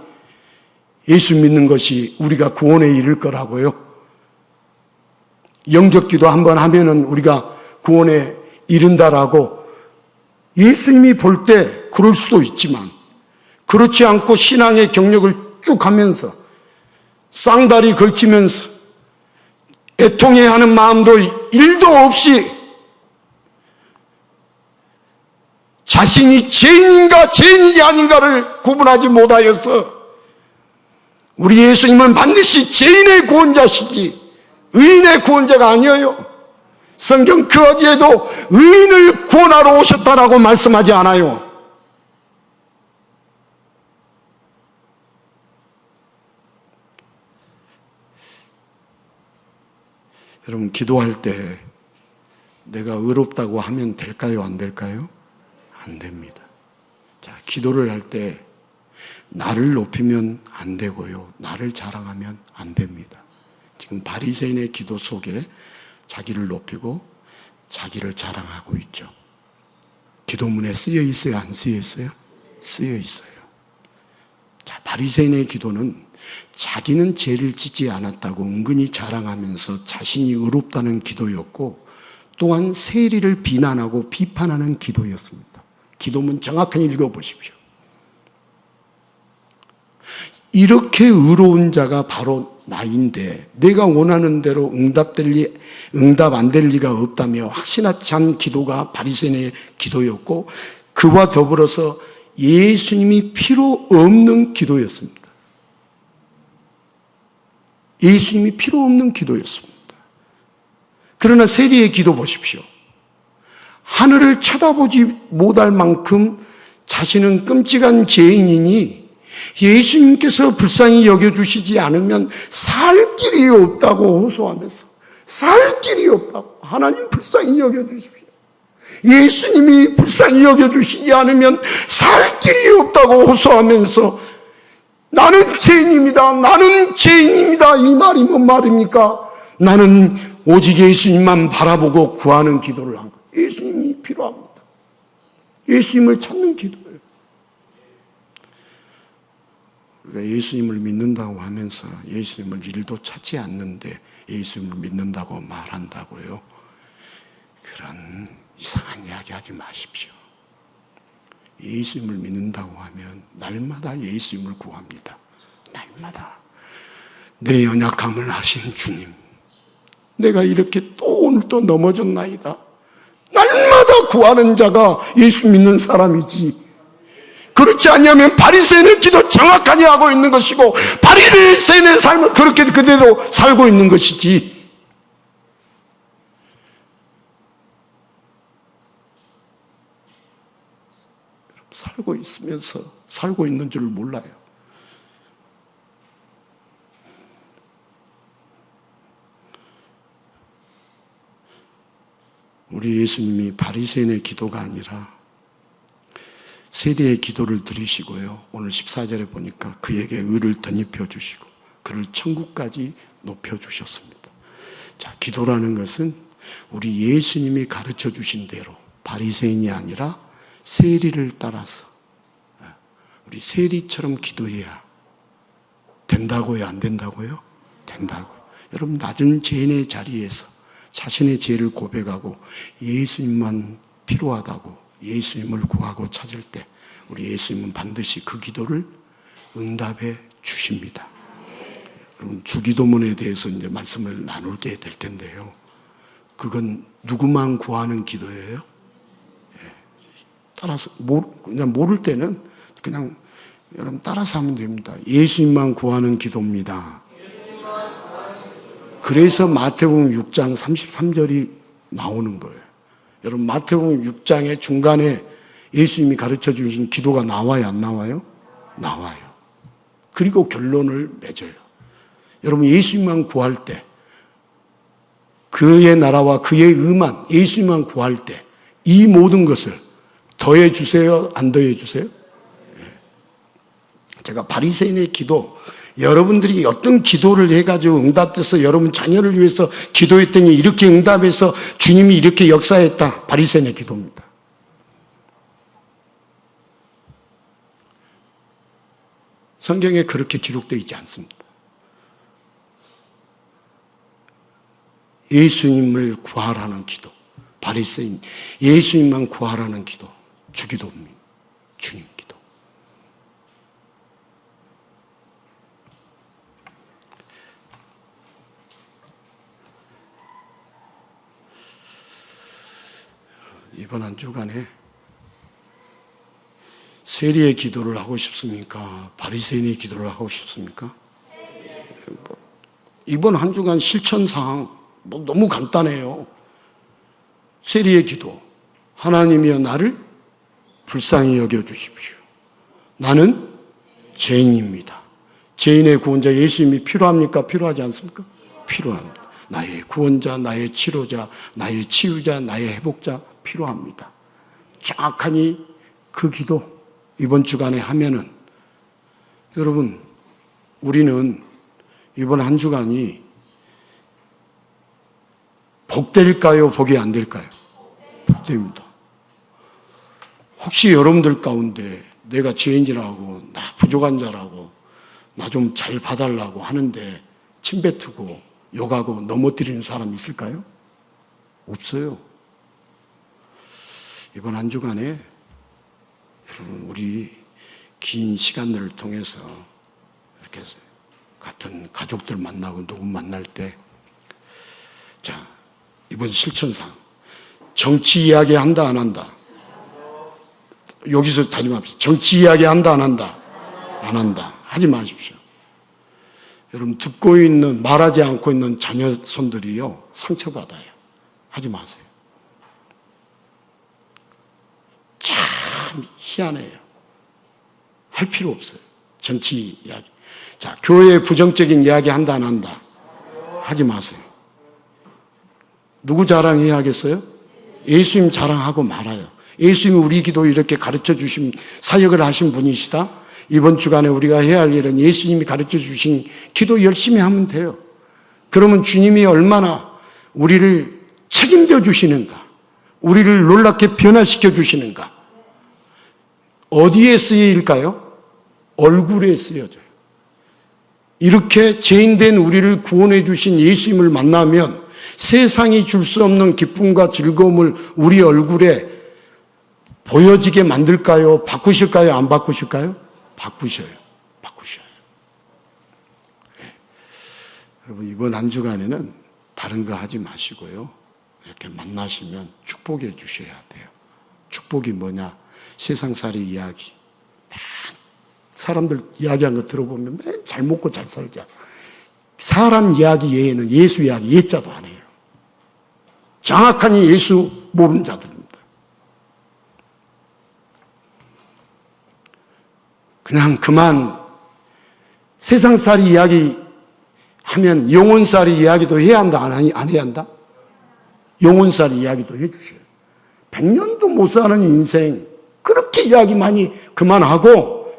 예수 믿는 것이 우리가 구원에 이를 거라고요? 영적 기도 한번 하면은 우리가 구원에 이른다라고 예수님이 볼 때 그럴 수도 있지만 그렇지 않고 신앙의 경력을 쭉 하면서 쌍다리 걸치면서 애통해야 하는 마음도 1도 없이 자신이 죄인인가 죄인이 아닌가를 구분하지 못하여서 우리 예수님은 반드시 죄인의 구원자시지 의인의 구원자가 아니에요. 성경 그 어디에도 의인을 구원하러 오셨다라고 말씀하지 않아요. 여러분 기도할 때 내가 의롭다고 하면 될까요? 안 될까요? 안 됩니다. 자, 기도를 할 때 나를 높이면 안 되고요. 나를 자랑하면 안 됩니다. 지금 바리새인의 기도 속에 자기를 높이고 자기를 자랑하고 있죠. 기도문에 쓰여 있어요? 안 쓰여 있어요? 쓰여 있어요. 자, 바리새인의 기도는 자기는 죄를 짓지 않았다고 은근히 자랑하면서 자신이 의롭다는 기도였고 또한 세리를 비난하고 비판하는 기도였습니다. 기도문 정확하게 읽어보십시오. 이렇게 의로운 자가 바로 나인데 내가 원하는 대로 응답 안 될 리가 없다며 확신하지 않은 기도가 바리새인의 기도였고 그와 더불어서 예수님이 필요 없는 기도였습니다. 예수님이 필요 없는 기도였습니다. 그러나 세리의 기도 보십시오. 하늘을 쳐다보지 못할 만큼 자신은 끔찍한 죄인이니 예수님께서 불쌍히 여겨주시지 않으면 살 길이 없다고 호소하면서 살 길이 없다고 하나님 불쌍히 여겨주십시오. 예수님이 불쌍히 여겨주시지 않으면 살 길이 없다고 호소하면서 나는 죄인입니다. 나는 죄인입니다. 이 말이 뭔 말입니까? 나는 오직 예수님만 바라보고 구하는 기도를 한 거예요. 예수님이 필요합니다. 예수님을 찾는 기도예요. 우리가 예수님을 믿는다고 하면서 예수님을 일도 찾지 않는데 예수님을 믿는다고 말한다고요. 그런 이상한 이야기 하지 마십시오. 예수님을 믿는다고 하면 날마다 예수님을 구합니다. 날마다 내 연약함을 아신 주님, 내가 이렇게 또 오늘 또 넘어졌나이다. 날마다 구하는 자가 예수 믿는 사람이지. 그렇지 않으면 바리새인의 기도 정확하게 하고 있는 것이고 바리새인의 삶을 그렇게 그대로 살고 있는 것이지. 살고 있으면서 살고 있는 줄 몰라요. 우리 예수님이 바리새인의 기도가 아니라 세리의 기도를 들으시고요. 오늘 14절에 보니까 그에게 의를 덧입혀 주시고 그를 천국까지 높여 주셨습니다. 자, 기도라는 것은 우리 예수님이 가르쳐 주신 대로 바리새인이 아니라 세리를 따라서 우리 세리처럼 기도해야 된다고요? 안 된다고요? 된다고요. 여러분 낮은 죄인의 자리에서 자신의 죄를 고백하고 예수님만 필요하다고 예수님을 구하고 찾을 때 우리 예수님은 반드시 그 기도를 응답해 주십니다. 여러분, 주기도문에 대해서 이제 말씀을 나누게 될 텐데요. 그건 누구만 구하는 기도예요? 따라서, 그냥 모를 때는 그냥 여러분 따라서 하면 됩니다. 예수님만 구하는 기도입니다. 그래서 마태복음 6장 33절이 나오는 거예요. 여러분, 마태복음 6장의 중간에 예수님이 가르쳐 주신 기도가 나와요, 안 나와요? 나와요. 그리고 결론을 맺어요. 여러분, 예수님만 구할 때, 그의 나라와 그의 의만, 예수님만 구할 때, 이 모든 것을 더해 주세요, 안 더해 주세요? 제가 바리새인의 기도, 여러분들이 어떤 기도를 해가지고 응답돼서 여러분 자녀를 위해서 기도했더니 이렇게 응답해서 주님이 이렇게 역사했다. 바리새인의 기도입니다. 성경에 그렇게 기록되어 있지 않습니다. 예수님을 구하라는 기도, 바리새인, 예수님만 구하라는 기도, 주기도입니다. 주님 기도. 이번 한 주간에 세리의 기도를 하고 싶습니까? 바리새인의 기도를 하고 싶습니까? 이번 한 주간 실천사항 너무 간단해요. 세리의 기도. 하나님이여 나를 불쌍히 여겨주십시오. 나는 죄인입니다. 죄인의 구원자 예수님이 필요합니까? 필요하지 않습니까? 필요합니다. 나의 구원자, 나의 치료자, 나의 치유자, 나의 회복자 필요합니다. 정확하니 그 기도 이번 주간에 하면은 여러분, 우리는 이번 한 주간이 복될까요? 복이 안 될까요? 복됩니다. 혹시 여러분들 가운데 내가 죄인이라고, 나 부족한 자라고, 나 좀 잘 봐달라고 하는데 침뱉고 욕하고 넘어뜨리는 사람 있을까요? 없어요. 이번 한 주간에 여러분, 우리 긴 시간들을 통해서 이렇게 같은 가족들 만나고 누구 만날 때, 자, 이번 실천상 정치 이야기 한다 안 한다? 여기서 하지 맙시다. 정치 이야기 한다 안 한다? 안 한다. 하지 마십시오. 여러분, 듣고 있는, 말하지 않고 있는 자녀손들이요, 상처받아요. 하지 마세요. 참 희한해요. 할 필요 없어요. 정치 이야기. 자, 교회에 부정적인 이야기 한다 안 한다? 하지 마세요. 누구 자랑해야 하겠어요? 예수님 자랑하고 말아요. 예수님이 우리 기도 이렇게 가르쳐 주신, 사역을 하신 분이시다. 이번 주간에 우리가 해야 할 일은 예수님이 가르쳐 주신 기도 열심히 하면 돼요. 그러면 주님이 얼마나 우리를 책임져 주시는가, 우리를 놀랍게 변화시켜 주시는가. 어디에 쓰일까요? 얼굴에 쓰여져요. 이렇게 죄인된 우리를 구원해 주신 예수님을 만나면 세상이 줄 수 없는 기쁨과 즐거움을 우리 얼굴에 보여지게 만들까요? 바꾸실까요? 안 바꾸실까요? 바꾸셔요. 바꾸셔요. 네. 여러분, 이번 한 주간에는 다른 거 하지 마시고요. 이렇게 만나시면 축복해 주셔야 돼요. 축복이 뭐냐? 세상살이 이야기. 사람들 이야기한 거 들어보면 잘 먹고 잘 살자. 사람 이야기 외에는 예수 이야기 예자도 안 해요. 정확하니 예수 모르는 자들입니다. 그냥 그만 세상살이 이야기 하면 영혼살이 이야기도 해야 한다, 안 해야 한다? 영혼살이 이야기도 해주셔요. 100년도 못 사는 인생 그렇게 이야기 많이 그만하고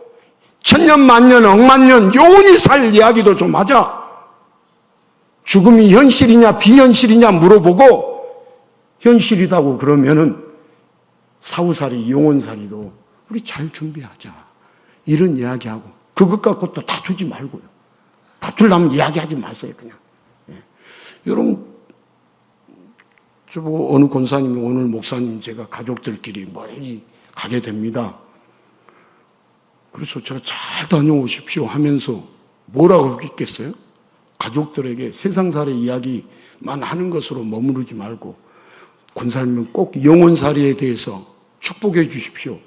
천년 만년 억만년 영원히 살 이야기도 좀 하자. 죽음이 현실이냐 비현실이냐 물어보고 현실이다고 그러면은 사후살이 영혼살이도 우리 잘 준비하자. 이런 이야기하고 그것 갖고 또 다투지 말고요. 다투려면 이야기하지 마세요. 그냥. 예. 여러분, 저보고 어느 권사님이 오늘 목사님 제가 가족들끼리 멀리 가게 됩니다. 그래서 제가 잘 다녀오십시오 하면서 뭐라고 했겠어요? 가족들에게 세상살이 이야기만 하는 것으로 머무르지 말고 권사님은 꼭 영혼살이에 대해서 축복해 주십시오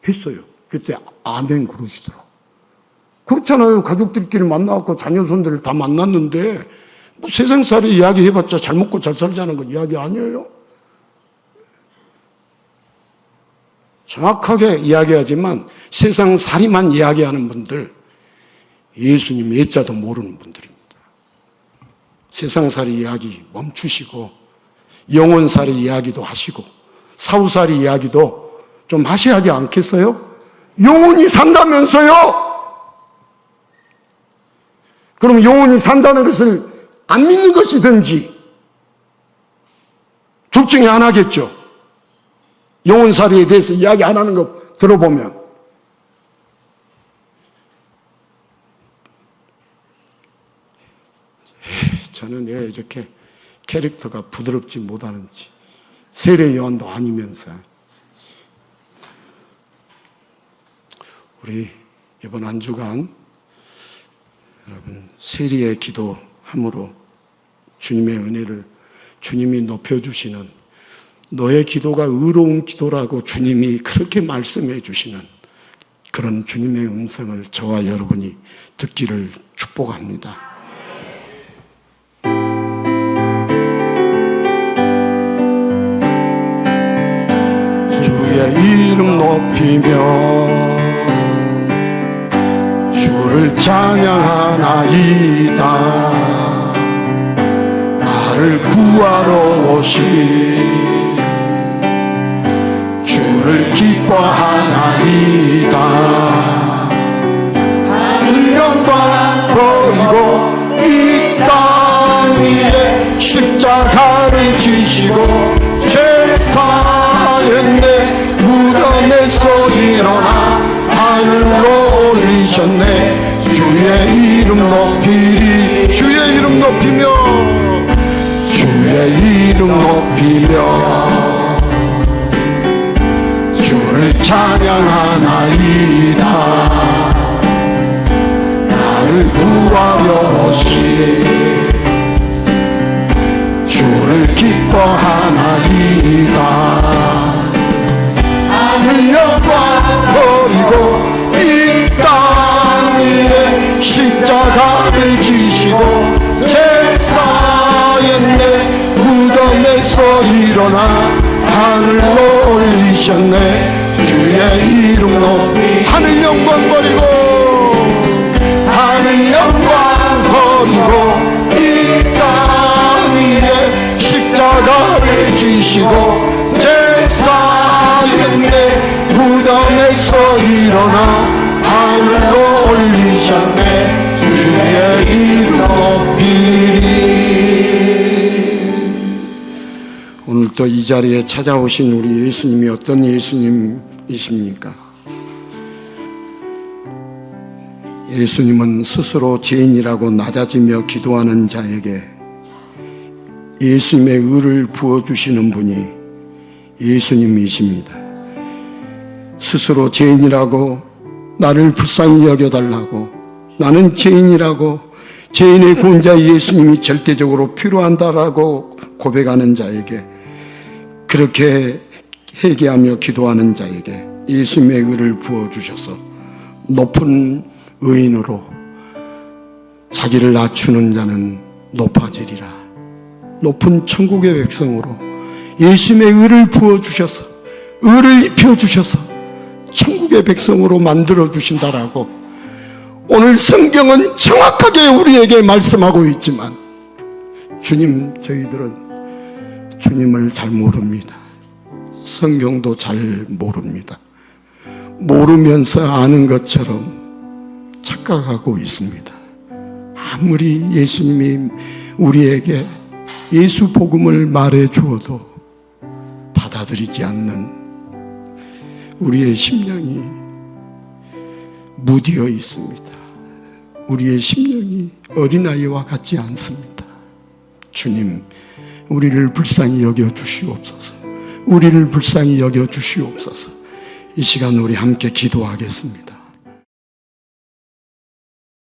했어요. 그때 아멘 그러시더라고요. 그렇잖아요. 가족들끼리 만나갖고 자녀손들을 다 만났는데 뭐 세상살이 이야기 해봤자 잘 먹고 잘 살자는 건 이야기 아니에요. 정확하게 이야기하지만 세상살이만 이야기하는 분들, 예수님 예자도 모르는 분들입니다. 세상살이 이야기 멈추시고 영혼살이 이야기도 하시고 사후살이 이야기도 좀 하셔야 하지 않겠어요? 영혼이 산다면서요? 그럼 영혼이 산다는 것을 안 믿는 것이든지 둘 중에 하나겠죠. 영혼살이에 대해서 이야기 안 하는 거 들어보면 저는 왜 이렇게 캐릭터가 부드럽지 못하는지 세례 요한도 아니면서 우리 이번 한 주간 여러분 세리의 기도함으로 주님의 은혜를 주님이 높여주시는 너의 기도가 의로운 기도라고 주님이 그렇게 말씀해 주시는 그런 주님의 음성을 저와 여러분이 듣기를 축복합니다. 주의 이름 높이며 주를 찬양하나이다. 나를 구하러 오신 주를 기뻐하나이다. 하늘 영광 버리고 이 땅 위에 십자가를 지시고 제사의 내 무덤에서 일어나 하늘로 올리셨네. 주의 이름 높이리. 주의 이름 높이며 주의 이름 높이며 주를 찬양하나이다. 나를 구하러 오신 주를 기뻐하나이다. 하늘 영광 버리고 이 땅 위에 십자가를 지시고 제사의 내 무덤에서 일어나 하늘로 올리셨네. 주의 이름 높이 하늘 영광 버리고 하늘 영광 버리고 이 땅 위에 십자가를 지시고 제사의 내 무덤에서 일어나 하늘로 올리셨네. 주의 이름 높이리. 오늘 또 이 자리에 찾아오신 우리 예수님이 어떤 예수님이십니까? 예수님은 스스로 죄인이라고 낮아지며 기도하는 자에게 예수님의 의를 부어주시는 분이 예수님이십니다. 스스로 죄인이라고 나를 불쌍히 여겨달라고, 나는 죄인이라고, 죄인의 구원자 예수님이 절대적으로 필요한다라고 고백하는 자에게, 그렇게 회개하며 기도하는 자에게 예수님의 의를 부어주셔서 높은 의인으로 자기를 낮추는 자는 높아지리라. 높은 천국의 백성으로 예수님의 의를 부어주셔서 의를 입혀주셔서 천국의 백성으로 만들어주신다라고 오늘 성경은 정확하게 우리에게 말씀하고 있지만 저희들은 주님을 잘 모릅니다. 성경도 잘 모릅니다. 모르면서 아는 것처럼 착각하고 있습니다. 아무리 예수님이 우리에게 예수 복음을 말해 주어도 받아들이지 않는 우리의 심령이 무디어 있습니다. 우리의 심령이 어린아이와 같지 않습니다. 주님, 우리를 불쌍히 여겨 주시옵소서. 우리를 불쌍히 여겨 주시옵소서. 이 시간 우리 함께 기도하겠습니다.